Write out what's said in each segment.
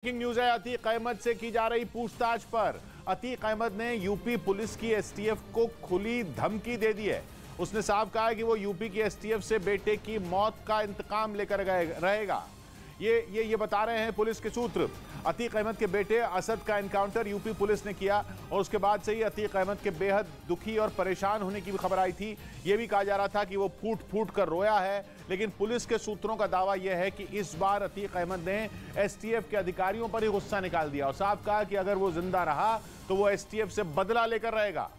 Breaking news है। अतीक अहमद से की जा रही पूछताछ पर अतीक अहमद ने यूपी पुलिस की एसटीएफ को खुली धमकी दे दी है। उसने साफ कहा है कि वो यूपी की एसटीएफ से बेटे की मौत का इंतकाम लेकर रहेगा। ये बता रहे हैं पुलिस के सूत्र। अतीक अहमद के बेटे असद का एनकाउंटर यूपी पुलिस ने किया और उसके बाद से ही अतीक अहमद के बेहद दुखी और परेशान होने की भी खबर आई थी। यह भी कहा जा रहा था कि वो फूट फूट कर रोया है, लेकिन पुलिस के सूत्रों का दावा यह है कि इस बार अतीक अहमद ने एसटीएफ के अधिकारियों पर ही गुस्सा निकाल दिया और साफ कहा कि अगर वो जिंदा रहा तो वो एसटीएफ से बदला लेकर रहेगा।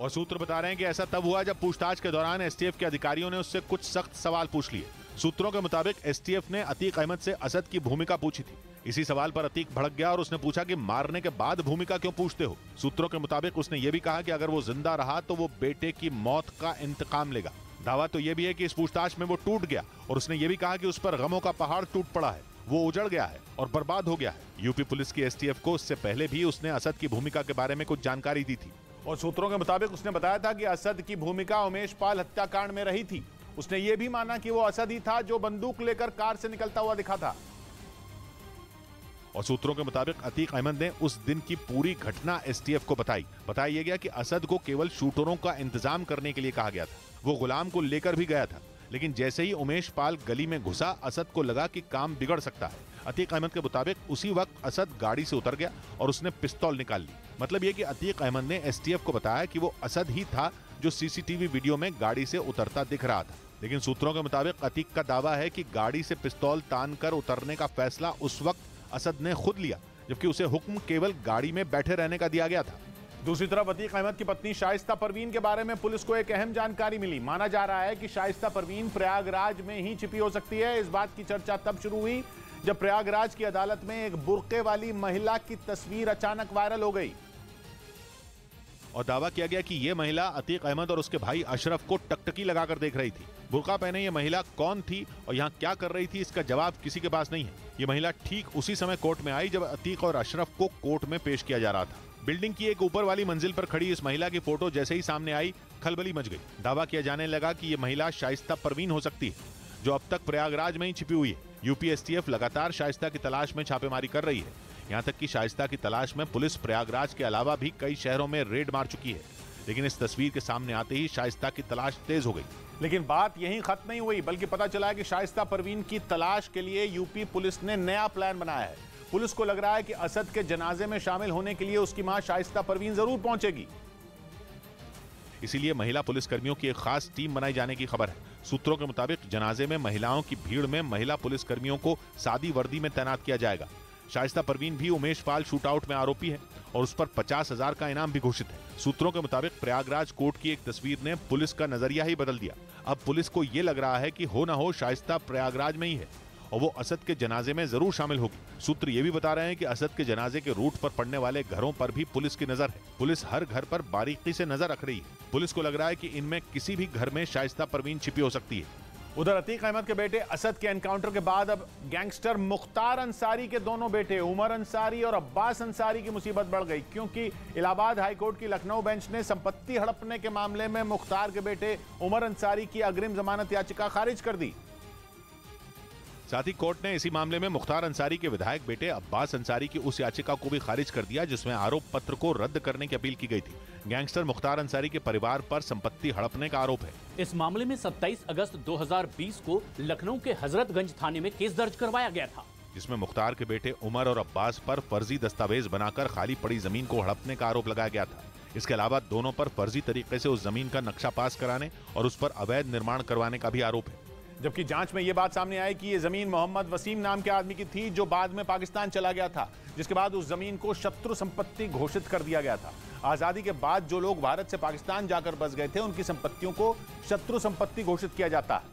और सूत्र बता रहे हैं कि ऐसा तब हुआ जब पूछताछ के दौरान एसटीएफ के अधिकारियों ने उससे कुछ सख्त सवाल पूछ लिए। सूत्रों के मुताबिक एसटीएफ ने अतीक अहमद से असद की भूमिका पूछी थी। इसी सवाल पर अतीक भड़क गया और उसने पूछा कि मारने के बाद भूमिका क्यों पूछते हो। सूत्रों के मुताबिक उसने ये भी कहा कि अगर वो जिंदा रहा तो वो बेटे की मौत का इंतकाम लेगा। दावा तो ये भी है कि इस पूछताछ में वो टूट गया और उसने ये भी कहा कि उस पर गमों का पहाड़ टूट पड़ा है, वो उजड़ गया है और बर्बाद हो गया है। यूपी पुलिस की एसटीएफ को उससे पहले भी उसने असद की भूमिका के बारे में कुछ जानकारी दी थी और सूत्रों के मुताबिक उसने बताया था कि असद की भूमिका उमेश पाल हत्याकांड में रही थी। उसने यह भी माना कि वो असद ही था जो बंदूक लेकर कार से निकलता हुआ दिखा था। और सूत्रों के मुताबिक अतीक अहमद ने उस दिन की पूरी घटना एसटीएफ को बताया यह गया कि असद को केवल शूटरों का इंतजाम करने के लिए कहा गया था। वो गुलाम को लेकर भी गया था, लेकिन जैसे ही उमेश पाल गली में घुसा असद को लगा कि काम बिगड़ सकता है। अतीक अहमद के मुताबिक उसी वक्त असद गाड़ी से उतर गया और उसने पिस्तौल निकाल ली। मतलब यह कि अतीक अहमद ने एसटीएफ को बताया कि वो असद ही था जो सीसीटीवी वीडियो में गाड़ी से उतरता दिख रहा था। लेकिन सूत्रों के मुताबिक अतीक का दावा है कि गाड़ी से पिस्तौल तान कर उतरने का फैसला उस वक्त असद ने खुद लिया, जबकि उसे हुक्म केवल गाड़ी में बैठे रहने का दिया गया था। दूसरी तरफ अतीक अहमद की पत्नी शाइस्ता परवीन के बारे में पुलिस को एक अहम जानकारी मिली। माना जा रहा है कि शाइस्ता परवीन प्रयागराज में ही छिपी हो सकती है। इस बात की चर्चा तब शुरू हुई जब प्रयागराज की अदालत में एक बुर्के वाली महिला की तस्वीर अचानक वायरल हो गई और दावा किया गया कि यह महिला अतीक अहमद और उसके भाई अशरफ को टकटकी लगाकर देख रही थी। बुर्का पहने ये महिला कौन थी और यहाँ क्या कर रही थी, इसका जवाब किसी के पास नहीं है। ये महिला ठीक उसी समय कोर्ट में आई जब अतीक और अशरफ को कोर्ट में पेश किया जा रहा था। बिल्डिंग की एक ऊपर वाली मंजिल पर खड़ी इस महिला की फोटो जैसे ही सामने आई, खलबली मच गई। दावा किया जाने लगा कि ये महिला शाइस्ता परवीन हो सकती है, जो अब तक प्रयागराज में ही छिपी हुई है। यूपी एसटीएफ लगातार शाइस्ता की तलाश में छापेमारी कर रही है। यहाँ तक कि शाइस्ता की तलाश में पुलिस प्रयागराज के अलावा भी कई शहरों में रेड मार चुकी है, लेकिन इस तस्वीर के सामने आते ही शाइस्ता की तलाश तेज हो गई। लेकिन बात यहीं खत्म नहीं हुई, बल्कि पता चला है कि शाइस्ता परवीन की तलाश के लिए यूपी पुलिस ने नया प्लान बनाया है। पुलिस को लग रहा है कि असद के जनाजे में शामिल होने के लिए उसकी मां शाइस्ता परवीन जरूर पहुंचेगी। इसीलिए महिला पुलिसकर्मियों की एक खास टीम बनाई जाने की खबर है। सूत्रों के मुताबिक जनाजे में महिलाओं की भीड़ में महिला पुलिसकर्मियों को सादी वर्दी में तैनात किया जाएगा। शाइस्ता परवीन भी उमेश पाल शूटआउट में आरोपी है और उस पर 50,000 का इनाम भी घोषित है। सूत्रों के मुताबिक प्रयागराज कोर्ट की एक तस्वीर ने पुलिस का नजरिया ही बदल दिया। अब पुलिस को यह लग रहा है कि हो ना हो शाइस्ता प्रयागराज में ही है और वो असद के जनाजे में जरूर शामिल होगी। सूत्र ये भी बता रहे हैं कि असद के जनाजे के रूट पर पड़ने वाले घरों पर भी पुलिस की नजर है। पुलिस हर घर पर बारीकी से नजर रख रही है। पुलिस को लग रहा है कि इनमें किसी भी घर में शाइस्ता परवीन छिपी हो सकती है। उधर अतीक अहमद के बेटे असद के एनकाउंटर के बाद अब गैंगस्टर मुख्तार अंसारी के दोनों बेटे उमर अंसारी और अब्बास अंसारी की मुसीबत बढ़ गई, क्योंकि इलाहाबाद हाईकोर्ट की लखनऊ बेंच ने संपत्ति हड़पने के मामले में मुख्तार के बेटे उमर अंसारी की अग्रिम जमानत याचिका खारिज कर दी। साथ ही कोर्ट ने इसी मामले में मुख्तार अंसारी के विधायक बेटे अब्बास अंसारी की उस याचिका को भी खारिज कर दिया जिसमें आरोप पत्र को रद्द करने की अपील की गई थी। गैंगस्टर मुख्तार अंसारी के परिवार पर संपत्ति हड़पने का आरोप है। इस मामले में 27 अगस्त 2020 को लखनऊ के हजरतगंज थाने में केस दर्ज करवाया गया था, जिसमें मुख्तार के बेटे उमर और अब्बास पर फर्जी दस्तावेज बनाकर खाली पड़ी जमीन को हड़पने का आरोप लगाया गया था। इसके अलावा दोनों पर फर्जी तरीके से उस जमीन का नक्शा पास कराने और उस पर अवैध निर्माण करवाने का भी आरोप है। जबकि जांच में यह बात सामने आई कि यह जमीन मोहम्मद वसीम नाम के आदमी की थी, जो बाद में पाकिस्तान चला गया था, जिसके बाद उस जमीन को शत्रु संपत्ति घोषित कर दिया गया था। आजादी के बाद जो लोग भारत से पाकिस्तान जाकर बस गए थे, उनकी संपत्तियों को शत्रु संपत्ति घोषित किया जाता है।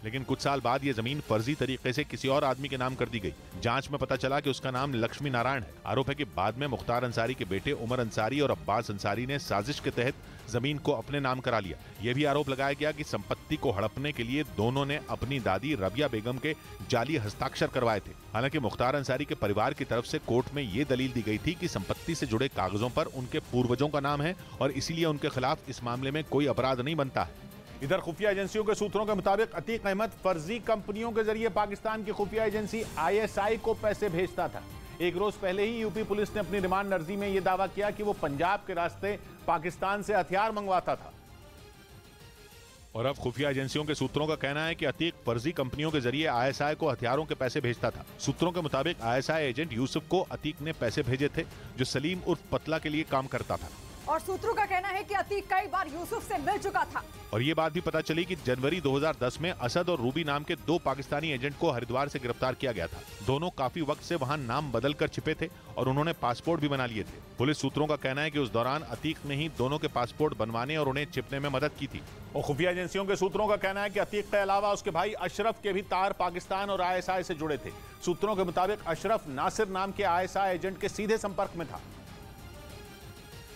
लेकिन कुछ साल बाद यह जमीन फर्जी तरीके से किसी और आदमी के नाम कर दी गई। जांच में पता चला कि उसका नाम लक्ष्मी नारायण है। आरोप है कि बाद में मुख्तार अंसारी के बेटे उमर अंसारी और अब्बास अंसारी ने साजिश के तहत जमीन को अपने नाम करा लिया। यह भी आरोप लगाया गया कि संपत्ति को हड़पने के लिए दोनों ने अपनी दादी रबिया बेगम के जाली हस्ताक्षर करवाए थे। हालांकि मुख्तार अंसारी के परिवार की तरफ से कोर्ट में यह दलील दी गई थी कि संपत्ति से जुड़े कागजों पर उनके पूर्वजों का नाम है और इसीलिए उनके खिलाफ इस मामले में कोई अपराध नहीं बनता है। इधर खुफिया एजेंसियों के सूत्रों के मुताबिक अतीक अहमद फर्जी कंपनियों के जरिए पाकिस्तान की खुफिया एजेंसी ISI को पैसे भेजता था। एक रोज पहले ही यूपी पुलिस ने अपनी रिमांड अर्जी में यह दावा किया कि वो पंजाब के रास्ते पाकिस्तान से हथियार मंगवाता था। और अब खुफिया एजेंसियों के सूत्रों का कहना है कि अतीक फर्जी कंपनियों के जरिए ISI को हथियारों के पैसे भेजता था। सूत्रों के मुताबिक ISI एजेंट यूसुफ को अतीक ने पैसे भेजे थे, जो सलीम उर्फ पतला के लिए काम करता था। और सूत्रों का कहना है कि अतीक कई बार यूसुफ से मिल चुका था। और ये बात भी पता चली कि जनवरी 2010 में असद और रूबी नाम के 2 पाकिस्तानी एजेंट को हरिद्वार से गिरफ्तार किया गया था। दोनों काफी वक्त से वहां नाम बदलकर छिपे थे और उन्होंने पासपोर्ट भी बना लिए थे। पुलिस सूत्रों का कहना है कि उस दौरान अतीक ने ही दोनों के पासपोर्ट बनवाने और उन्हें छिपने में मदद की थी। और खुफिया एजेंसियों के सूत्रों का कहना है कि अतीक के अलावा उसके भाई अशरफ के भी तार पाकिस्तान और ISI से जुड़े थे। सूत्रों के मुताबिक अशरफ नासिर नाम के ISI एजेंट के सीधे संपर्क में था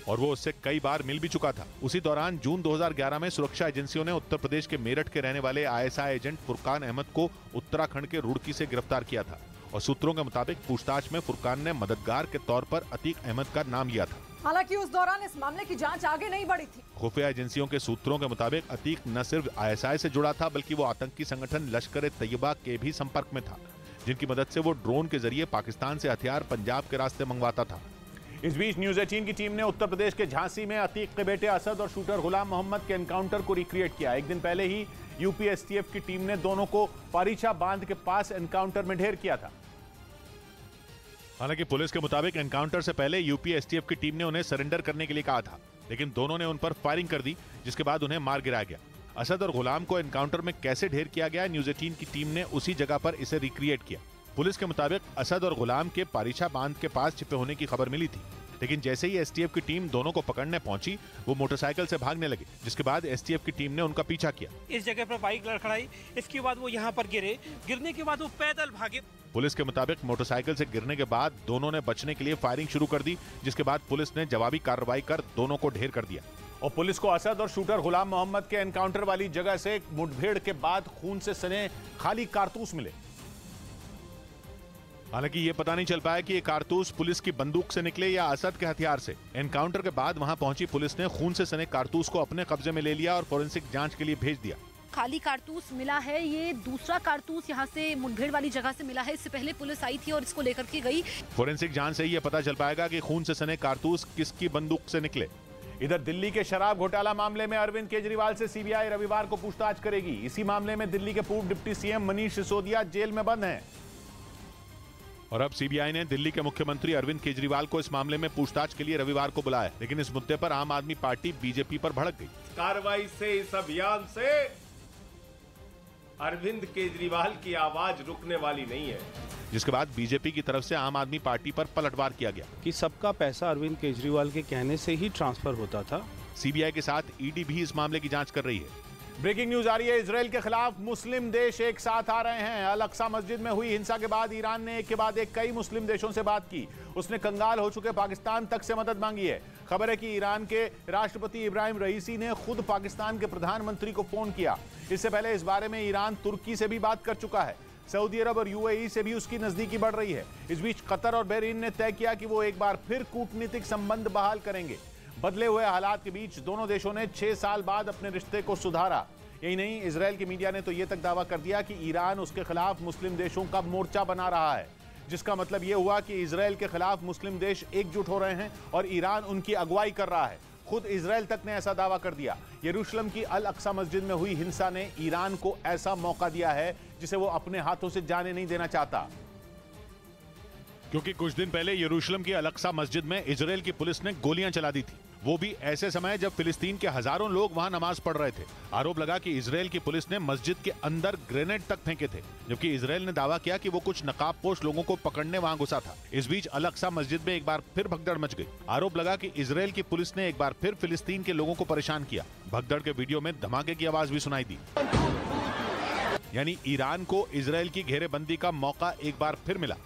और वो उससे कई बार मिल भी चुका था। उसी दौरान जून 2011 में सुरक्षा एजेंसियों ने उत्तर प्रदेश के मेरठ के रहने वाले ISI एजेंट फुरकान अहमद को उत्तराखंड के रुड़की से गिरफ्तार किया था। और सूत्रों के मुताबिक पूछताछ में फुरकान ने मददगार के तौर पर अतीक अहमद का नाम लिया था। हालांकि उस दौरान इस मामले की जांच आगे नहीं बढ़ी थी। खुफिया एजेंसियों के सूत्रों के मुताबिक अतीक न सिर्फ ISI से जुड़ा था, बल्कि वो आतंकी संगठन लश्कर-ए-तैयबा के भी संपर्क में था, जिनकी मदद से वो ड्रोन के जरिए पाकिस्तान से हथियार पंजाब के रास्ते मंगवाता था। इस बीच न्यूज 18 की टीम ने उत्तर प्रदेश के झांसी में अतीक के बेटे असद और शूटर गुलाम मोहम्मद के एनकाउंटर को रिक्रिएट किया। एक दिन पहले ही यूपी STF की टीम ने दोनों को पारीछा बांध के पास एनकाउंटर में ढेर किया था। हालांकि पुलिस के मुताबिक एनकाउंटर से पहले यूपी STF की टीम ने उन्हें सरेंडर करने के लिए कहा था, लेकिन दोनों ने उन पर फायरिंग कर दी, जिसके बाद उन्हें मार गिराया गया। असद और गुलाम को एनकाउंटर में कैसे ढेर किया गया, न्यूज 18 की टीम ने उसी जगह पर इसे रिक्रिएट किया। पुलिस के मुताबिक असद और गुलाम के पारीछा बांध के पास छिपे होने की खबर मिली थी, लेकिन जैसे ही STF की टीम दोनों को पकड़ने पहुंची, वो मोटरसाइकिल से भागने लगे, जिसके बाद STF की टीम ने उनका पीछा किया। इस जगह पर बाइक लड़खड़ाई, इसके बाद वो यहाँ पर गिरे, गिरने के बाद वो पैदल भागे। पुलिस के मुताबिक मोटरसाइकिल से गिरने के बाद दोनों ने बचने के लिए फायरिंग शुरू कर दी, जिसके बाद पुलिस ने जवाबी कार्रवाई कर दोनों को ढेर कर दिया। और पुलिस को असद और शूटर गुलाम मोहम्मद के एनकाउंटर वाली जगह से मुठभेड़ के बाद खून से सने खाली कारतूस मिले। हालांकि ये पता नहीं चल पाया कि ये कारतूस पुलिस की बंदूक से निकले या असद के हथियार से। एनकाउंटर के बाद वहां पहुंची पुलिस ने खून से सने कारतूस को अपने कब्जे में ले लिया और फोरेंसिक जांच के लिए भेज दिया। खाली कारतूस मिला है, ये दूसरा कारतूस यहाँ से मुठभेड़ वाली जगह से मिला है। इससे पहले पुलिस आई थी और इसको लेकर के गई। फोरेंसिक जांच से ये पता चल पाएगा कि खून से सने कारतूस किसकी बंदूक से निकले। इधर दिल्ली के शराब घोटाला मामले में अरविंद केजरीवाल से CBI रविवार को पूछताछ करेगी। इसी मामले में दिल्ली के पूर्व deputy CM Manish Sisodia jail में बंद हैं। और अब CBI ने दिल्ली के मुख्यमंत्री अरविंद केजरीवाल को इस मामले में पूछताछ के लिए रविवार को बुलाया, लेकिन इस मुद्दे पर आम आदमी पार्टी BJP पर भड़क गई। कार्रवाई से, इस अभियान से अरविंद केजरीवाल की आवाज रुकने वाली नहीं है, जिसके बाद BJP की तरफ से आम आदमी पार्टी पर पलटवार किया गया कि सबका पैसा अरविंद केजरीवाल के कहने से ही ट्रांसफर होता था। CBI के साथ ED भी इस मामले की जांच कर रही है। ब्रेकिंग न्यूज आ रही है, इजराइल के खिलाफ मुस्लिम देश एक साथ आ रहे हैं। अल अक्सा मस्जिद में हुई हिंसा के बाद ईरान ने एक के बाद एक कई मुस्लिम देशों से बात की। उसने कंगाल हो चुके पाकिस्तान तक से मदद मांगी है। खबर है कि ईरान के राष्ट्रपति इब्राहिम रईसी ने खुद पाकिस्तान के प्रधानमंत्री को फोन किया। इससे पहले इस बारे में ईरान तुर्की से भी बात कर चुका है। सऊदी अरब और UAE से भी उसकी नजदीकी बढ़ रही है। इस बीच कतर और बहरीन ने तय किया कि वो एक बार फिर कूटनीतिक संबंध बहाल करेंगे। बदले हुए हालात के बीच दोनों देशों ने 6 साल बाद अपने रिश्ते को सुधारा। यही नहीं, इजराइल की मीडिया ने तो ये तक दावा कर दिया कि ईरान उसके खिलाफ मुस्लिम देशों का मोर्चा बना रहा है, जिसका मतलब ये हुआ कि इजराइल के खिलाफ मुस्लिम देश एकजुट हो रहे हैं और ईरान उनकी अगुवाई कर रहा है। खुद इजराइल तक ने ऐसा दावा कर दिया। यरूशलेम की अल अक्सा मस्जिद में हुई हिंसा ने ईरान को ऐसा मौका दिया है जिसे वो अपने हाथों से जाने नहीं देना चाहता, क्योंकि कुछ दिन पहले यरूशलेम की अल अक्सा मस्जिद में इजराइल की पुलिस ने गोलियां चला दी थी, वो भी ऐसे समय जब फिलिस्तीन के हजारों लोग वहां नमाज पढ़ रहे थे। आरोप लगा कि इजराइल की पुलिस ने मस्जिद के अंदर ग्रेनेड तक फेंके थे, जबकि इजराइल ने दावा किया कि वो कुछ नकाबपोश लोगों को पकड़ने वहां घुसा था। इस बीच अल अक्सा मस्जिद में एक बार फिर भगदड़ मच गई। आरोप लगा कि इजराइल की पुलिस ने एक बार फिर फिलिस्तीन के लोगों को परेशान किया। भगदड़ के वीडियो में धमाके की आवाज भी सुनाई दी। यानी ईरान को इजराइल की घेरेबंदी का मौका एक बार फिर मिला।